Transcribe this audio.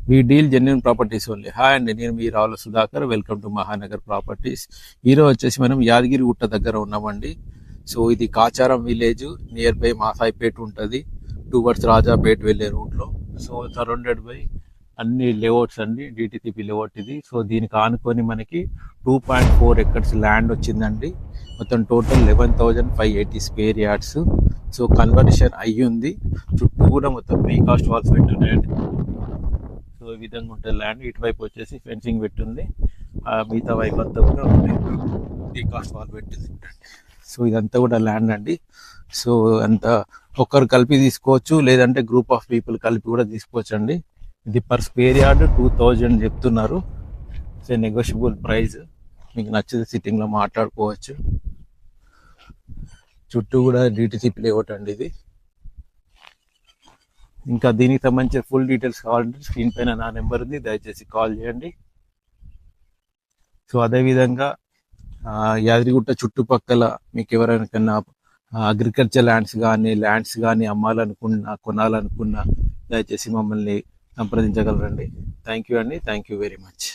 We deal genuine properties only. Hi అండి, నేను మీ Ravula Sudhakar. Welcome to Mahanagar properties. ఈరోజు వచ్చేసి మనం యాదగిరి గుట్ట దగ్గర ఉన్నామండి. సో ఇది Kacharam village, near by Masaipet ఉంటుంది, టువర్డ్స్ రాజాపేట వెళ్ళే రూట్లో. సో సరౌండెడ్ బై అన్ని లేఅవుట్స్ అండి, డిటిసిపి లేఅవుట్ ఇది. సో దీనికి ఆనుకొని మనకి 2.4 acres ల్యాండ్ వచ్చిందండి. మొత్తం total 11,580 square yards. So conversion అయ్యి ఉంది. చుట్టూ కూడా మొత్తం ప్రీ కాస్ట్ వాల్స్ పెట్టున్నాయండి. సో ఈ విధంగా ఉంటుంది ల్యాండ్. ఇటువైపు వచ్చేసి ఫెన్సింగ్ పెట్టింది, మిగతా వైపు అంతా కూడా ప్రీ కాస్ట్ వాల్ పెట్టింది. సో ఇదంతా కూడా ల్యాండ్ అండి. సో అంతా ఒక్కరు కలిపి తీసుకోవచ్చు, లేదంటే గ్రూప్ ఆఫ్ పీపుల్ కలిపి కూడా తీసుకోవచ్చు అండి. ఇది పర్ స్క్వేర్ యార్డ్ 2,000 చెప్తున్నారు. సో నెగోషియబుల్ ప్రైస్, మీకు నచ్చితే సిట్టింగ్లో మాట్లాడుకోవచ్చు. చుట్టూ కూడా డిటిసిపి లేఅవుట్ అండి ఇది. ఇంకా దీనికి సంబంధించిన ఫుల్ డీటెయిల్స్ కావాలంటే స్క్రీన్ పైన నా నెంబర్ ఉంది, దయచేసి కాల్ చేయండి. సో అదేవిధంగా యాదగిరిగుట్ట చుట్టుపక్కల మీకు ఎవరైనా అగ్రికల్చర్ ల్యాండ్స్ కానీ అమ్మాలనుకున్నా, కొనాలనుకున్నా దయచేసి మమ్మల్ని సంప్రదించగలరండి. థ్యాంక్ యూ అండి, థ్యాంక్ యూ వెరీ మచ్.